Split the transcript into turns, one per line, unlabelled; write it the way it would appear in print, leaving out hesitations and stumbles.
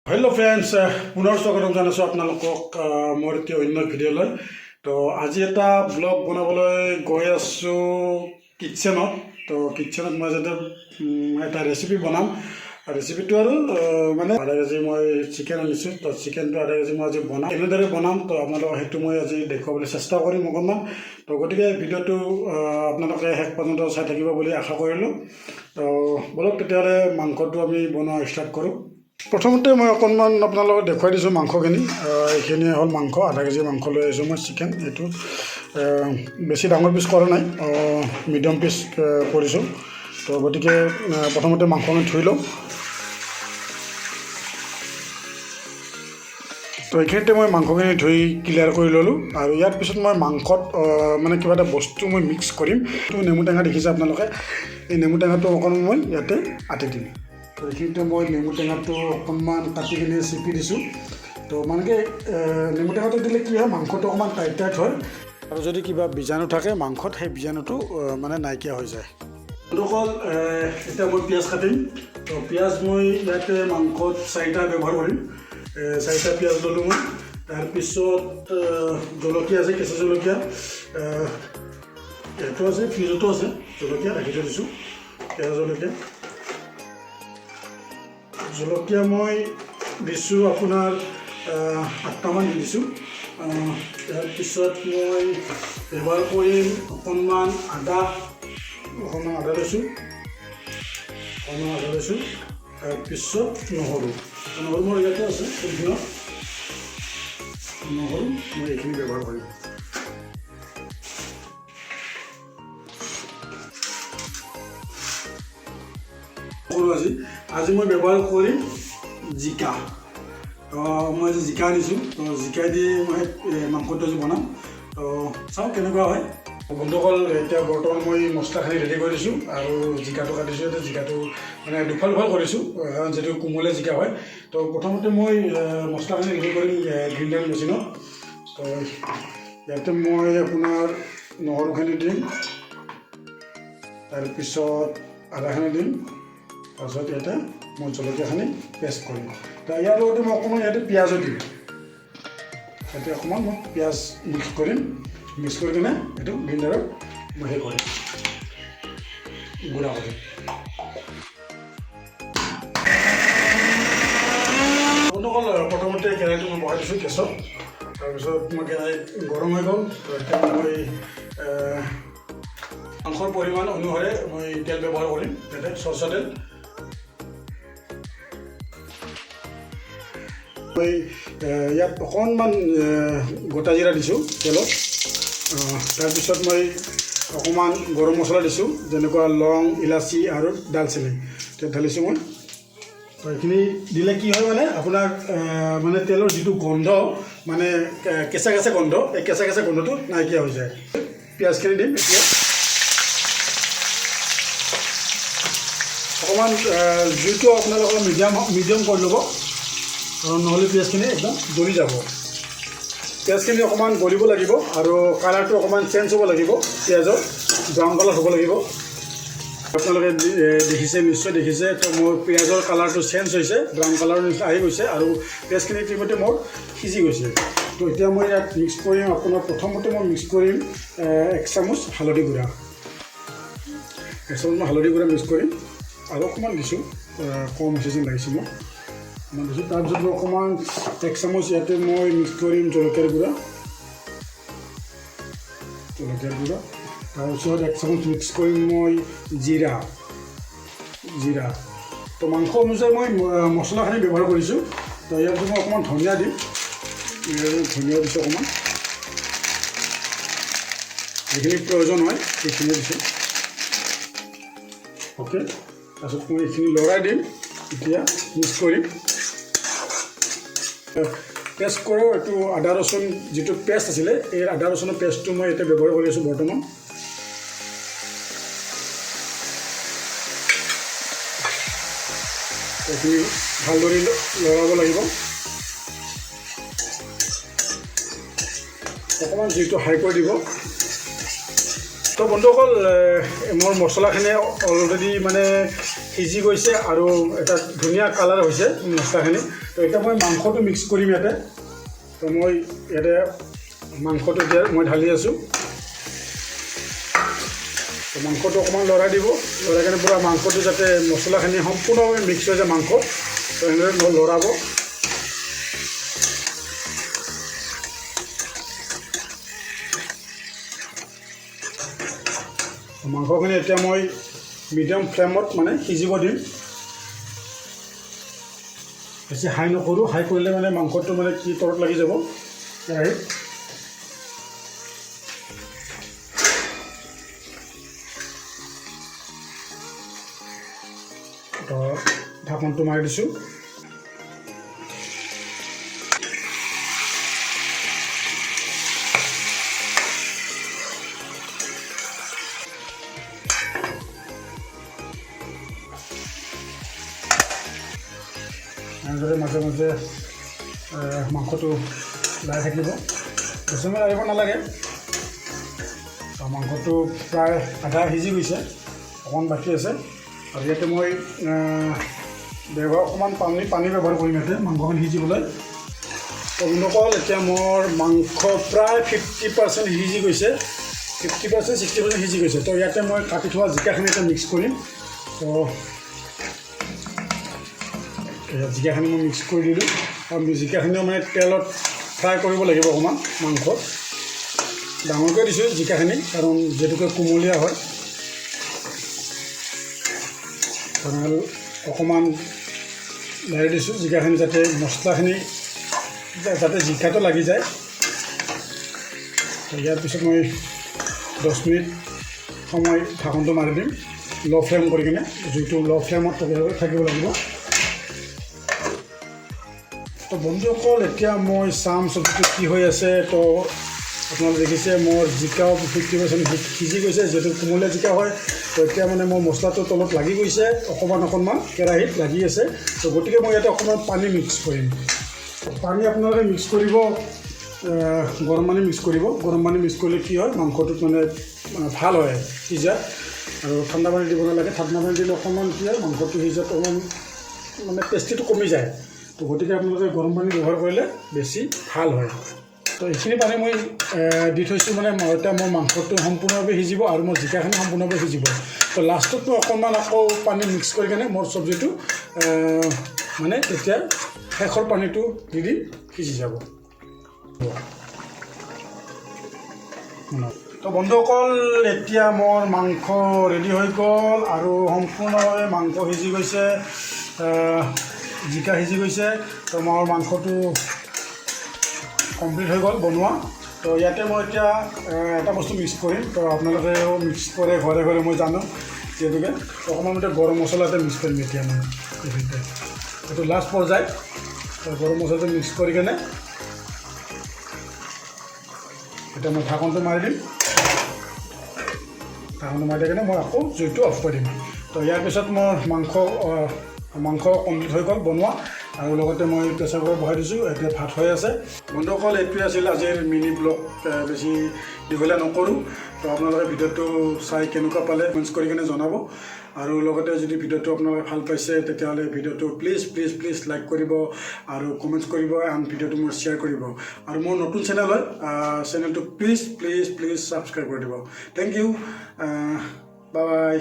Hello friends पुनः स्वागतम जानाइছোঁ আপোনালোকক মোৰ এটি অন্য ভিডিঅ'লৈ। তো আজি এটা ব্লগ বনাবলৈ গৈ আছোঁ কিটচেনত। তো কিটচেনত মই যাতে এটা ৰেচিপি বনাম। ৰেচিপিটো আৰু মানে আধা কেজি মই চিকেন আনিছোঁ। তো চিকেনটো আধা কেজি মই আজি বনাম, এনেদৰে বনাম। তো আপোনালোকক সেইটো মই আজি দেখুৱাবলৈ চেষ্টা কৰিম অকণমান। তো গতিকে ভিডিঅ'টো আপোনালোকে শেষ পৰ্যন্ত চাই থাকিব বুলি আশা কৰিলোঁ। তো বলক তেতিয়াহ'লে মাংসটো আমি বনোৱা ষ্টাৰ্ট কৰোঁ। প্ৰথমতে মই অকণমান আপোনালোকক দেখুৱাই দিছোঁ মাংসখিনি। এইখিনি হ'ল মাংস, আধা কেজি মাংস লৈ আহিছোঁ মই চিকেন। এইটো বেছি ডাঙৰ পিচ কৰা নাই, মিডিয়াম পিচ কৰিছোঁ। তো গতিকে প্ৰথমতে মাংসখিনি ধুই লওঁ। তো এইখিনিতে মই মাংসখিনি ধুই ক্লিয়াৰ কৰি ল'লোঁ। আৰু ইয়াৰ পিছত মই মাংসত মানে কিবা এটা বস্তু মই মিক্স কৰিম। তো নেমু টেঙা দেখিছে আপোনালোকে, এই নেমু টেঙাটো অকণমান মই ইয়াতে আঁতি দিম। তো এইখিনিতে মই নেমু টেঙাটো অকণমান কাটি কিনে চেপি দিছোঁ। তো মানে নেমু টেঙাটো দিলে কি হয়, মাংসটো অকণমান টাইট টাইট হয়, আৰু যদি কিবা বীজাণু থাকে মাংসত সেই বীজাণুটো মানে নাইকিয়া হৈ যায়। অকল এতিয়া মই পিঁয়াজ কাটিম। তো পিঁয়াজ মই ইয়াতে মাংসত 4টা ব্যৱহাৰ কৰিম। 4টা পিঁয়াজ ল'লোঁ মই। তাৰপিছত জলকীয়া আছে, কেঁচা জলকীয়া এইটো আছে, ফ্ৰিজতো আছে জলকীয়া, ৰাখি থৈ দিছোঁ। কেঁচা জলকীয়া মই দিছোঁ আপোনাৰ 8টামান দি দিছোঁ। তাৰপিছত মই ব্যৱহাৰ কৰিম অকণমান আদা লৈছোঁ। তাৰপিছত নহৰু মোৰ ইয়াতে আছে, নহৰু মই এইখিনি ব্যৱহাৰ কৰিম। আজি মই ব্যৱহাৰ কৰিম জিকা। মই আজি জিকা আনিছোঁ। তো জিকা দি মই মাংসটো আজি বনাম। তো চাওঁ কেনেকুৱা হয়। বন্ধুসকল, এতিয়া বৰ্তমান মই মছলাখিনি ৰেডি কৰি দিছোঁ আৰু জিকাটো কাটিছোঁ। এতিয়া জিকাটো মানে দুফাল কৰিছোঁ, যিটো কোমলীয়া জিকা হয়। তো প্ৰথমতে মই মছলাখিনি ৰেডি কৰিম গ্ৰাইণ্ডাৰ মেচিনত। তো ইয়াতে মই আপোনাৰ নহৰুখিনি দিম, তাৰপিছত আদাখিনি দিম, তাৰপিছত ইয়াতে মই জলকীয়াখিনি পেষ্ট কৰিম। তো ইয়াৰ লগতে মই অকণমান ইয়াতে পিঁয়াজো দিম। ইয়াতে অকণমান মই পিঁয়াজ মিক্স কৰি কিনে এইটো গ্ৰাইণ্ডাৰত মই সেই কৰিম, গুড়া কৰিম। প্ৰথমতে কেৰাহীটো মই বহাই দিছোঁ গেছত। তাৰপিছত মই কেৰাহী গৰম হৈ গ'ল। এতিয়া মই মাংসৰ পৰিমাণ অনুসাৰে মই তেল ব্যৱহাৰ কৰিম। ইয়াতে চৰ্চা তেল মই ইয়াত অকণমান গোটা জিৰা দিছোঁ তেলত। তাৰপিছত মই অকণমান গৰম মছলা দিছোঁ, যেনেকুৱা লং, ইলাচি আৰু ডালচেনি ঢালিছোঁ মই। তো এইখিনি দিলে কি হয়, মানে আপোনাৰ মানে তেলৰ যিটো গোন্ধ, মানে কেঁচা গোন্ধ, এই কেঁচা গোন্ধটো নাইকিয়া হৈ যায়। পিঁয়াজখিনি দিম এতিয়া। অকণমান জুইটো আপোনালোকৰ মিডিয়াম কৰি ল'ব, নহ'লে পিঁয়াজখিনি একদম জ্বলি যাব। পিঁয়াজখিনি অকণমান গলিব লাগিব আৰু কালাৰটো অকণমান চেঞ্জ হ'ব লাগিব। পিঁয়াজৰ ব্ৰাউন কালাৰ হ'ব লাগিব। আপোনালোকে নিশ্চয় দেখিছে। তো মোৰ পিঁয়াজৰ কালাৰটো চেঞ্জ হৈছে, ব্ৰাউন কালাৰৰ নিচিনা আহি গৈছে, আৰু পিঁয়াজখিনি ইতিমধ্যে মোৰ সিজি গৈছে। তো এতিয়া মই ইয়াত মিক্স কৰিম। আপোনাৰ প্ৰথমতে মই মিক্স কৰিম 1 চামুচ হালধি গুড়া। 1 চামুচ মই হালধি গুড়া মিক্স কৰিম, আৰু অকণমান দিছোঁ, কম হৈছে যেন লাগিছে মোক, অকণমান দিছোঁ। তাৰপিছত মই অকণমান 1 চামুচ ইয়াতে মই মিক্স কৰিম জলকীয়াৰ গুড়া। তাৰপিছত 1 চামুচ মিক্স কৰিম মই জিৰা। তো মাংস অনুযায়ী মই মছলাখিনি ব্যৱহাৰ কৰিছোঁ। তো ইয়াত মই অকণমান ধনিয়া দিম, ধনিয়া দিছোঁ অকণমান, যিখিনি প্ৰয়োজন হয় সেইখিনি দিছোঁ। অ'কে, তাৰপিছত মই এইখিনি লৰাই দিম। এতিয়া মিক্স কৰিম। পেষ্ট কৰোঁ এইটো আদা ৰচুন যিটো পেষ্ট আছিলে, এই আদা ৰচুনৰ পেষ্টটো মই এতিয়া ব্যৱহাৰ কৰি আছোঁ বৰ্তমান। এইখিনি ভালদৰে লৰাব লাগিব। অকণমান জুইটো হাই কৰি দিব। তো বন্ধুসকল, মোৰ মছলাখিনি অলৰেডি মানে সিজি গৈছে আৰু এটা ধুনীয়া কালাৰ হৈছে মছলাখিনি। তো এতিয়া মই মাংসটো মিক্স কৰিম ইয়াতে। তো মই ইয়াতে মাংসটো এতিয়া মই ঢালি আছোঁ। তো মাংসটো অকণমান লৰাই দিব, লৰাই কিনে পূৰা মাংসটো যাতে মছলাখিনি সম্পূৰ্ণভাৱে মিক্স হৈ যায় মাংসত। তো এনেদৰে লৰাব। মাংসখিনি এতিয়া মই মিডিয়াম ফ্লেমত মানে সিজিব দিম। বেছি হাই নকৰোঁ, হাই কৰিলে মানে মাংসটো মানে কি তলত লাগি যাব কেৰাহীত। তো ঢাকনটো মাৰি দিছোঁ। এনেদৰে মাজে মাজে মাংসটো লাৰি থাকিব, বেছি সময় লাৰিব নালাগে। মাংসটো প্ৰায় আধা সিজি গৈছে, অকণমান বাকী আছে। আৰু ইয়াতে মই অকণমান পানী ব্যৱহাৰ কৰিম ইয়াতে মাংসখিনি সিজিবলৈ। বন্ধুসকল, এতিয়া মোৰ মাংস প্ৰায় 50% সিজি গৈছে, 50% 60% সিজি গৈছে। তো ইয়াতে মই কাটি থোৱা জিকাখিনি এতিয়া মিক্স কৰিম। তো জিকাখিনি মই মিক্স কৰি দিলোঁ। আৰু জিকাখিনিও মানে তেলত ফ্ৰাই কৰিব লাগিব অকণমান মাংসত। ডাঙৰকৈ দিছোঁ জিকাখিনি, কাৰণ যিহেতুকে কোমলীয়া হয়। অকণমান লাৰি দিছোঁ জিকাখিনি, যাতে মছলাখিনি যাতে জিকাটো লাগি যায়। ইয়াৰ পিছত মই 10 মিনিট সময় ঢাকনটো মাৰি দিম, ল' ফ্লেম কৰি কিনে। জুইটো ল' ফ্লেমত থাকিব লাগিব। তো বন্ধুসকল, এতিয়া মই চাম চব্জিটো কি হৈ আছে। তো আপোনালোকে দেখিছে মোৰ জিকাও 50% সিজি গৈছে, যিহেতু কোমলীয়া জিকা হয়। তো এতিয়া মানে মোৰ মছলাটো তলত লাগি গৈছে, অকণমান কেৰাহীত লাগি আছে। তো গতিকে মই ইয়াতে অকণমান পানী মিক্স কৰিম। পানী আপোনালোকে মিক্স কৰিব, গৰম পানী মিক্স কৰিব। গৰম পানী মিক্স কৰিলে কি হয়, মাংসটোত মানে ভাল হয় সিজা। আৰু ঠাণ্ডা পানী দিব নালাগে, ঠাণ্ডা পানী দিলে অকণমান কি হয়, মাংসটো সিজাত অকণমান মানে টেষ্টিটো কমি যায়। তো গতিকে আপোনালোকে গৰম পানী ব্যৱহাৰ কৰিলে বেছি ভাল হয়। তো এইখিনি পানী মই দি থৈছোঁ, মানে এতিয়া মোৰ মাংসটো সম্পূৰ্ণভাৱে সিজিব আৰু মোৰ জিকাখিনি সম্পূৰ্ণভাৱে সিজিব। তো লাষ্টত মই অকণমান আকৌ পানী মিক্স কৰি কিনে মোৰ চব্জিটো মানে তেতিয়া শেষৰ পানীটো দি দিম, সিজি যাব। তো বন্ধুসকল, এতিয়া মোৰ মাংস ৰেডি হৈ গ'ল আৰু সম্পূৰ্ণভাৱে মাংস সিজি গৈছে, জিকা সিজি গৈছে। তো মোৰ মাংসটো কমপ্লিট হৈ গ'ল বনোৱা। তো ইয়াতে মই এতিয়া এটা বস্তু মিক্স কৰিম। তো আপোনালোকেও মিক্স কৰে ঘৰে ঘৰে, মই জানো যিহেতুকে। অকণমান এতিয়া গৰম মছলা এটা মিক্স কৰিম এতিয়া মই এইটো লাষ্ট পৰ্যায়। গৰম মছলাটো মিক্স কৰি কেনে এতিয়া মই ঢাকনটো মাৰি দিম। ঢাকনটো মাৰি দি কিনে মই আকৌ জুইটো অফ কৰি দিম। তো ইয়াৰ পিছত মোৰ মাংস কমপ্লিট হৈ গ'ল বনোৱা, আৰু লগতে মই প্ৰেছাৰ কুকাৰ বহাই দিছোঁ। এতিয়া ভাত হৈ আছে। বন্ধুসকল, এইটোৱে আছিল আজিৰ মিনি ব্লগ। বেছি দীঘলীয়া নকৰোঁ। তো আপোনালোকে ভিডিঅ'টো চাই কেনেকুৱা পালে কমেণ্টছ কৰি কিনে জনাব। আৰু লগতে যদি ভিডিঅ'টো আপোনালোকে ভাল পাইছে, তেতিয়াহ'লে ভিডিঅ'টো প্লিজ লাইক কৰিব আৰু কমেণ্টছ কৰিব, আৰু ভিডিঅ'টো মোৰ শ্বেয়াৰ কৰিব। আৰু মোৰ নতুন চেনেল হয়, চেনেলটো প্লিজ ছাবস্ক্ৰাইব কৰি দিব। Thank you, bye by.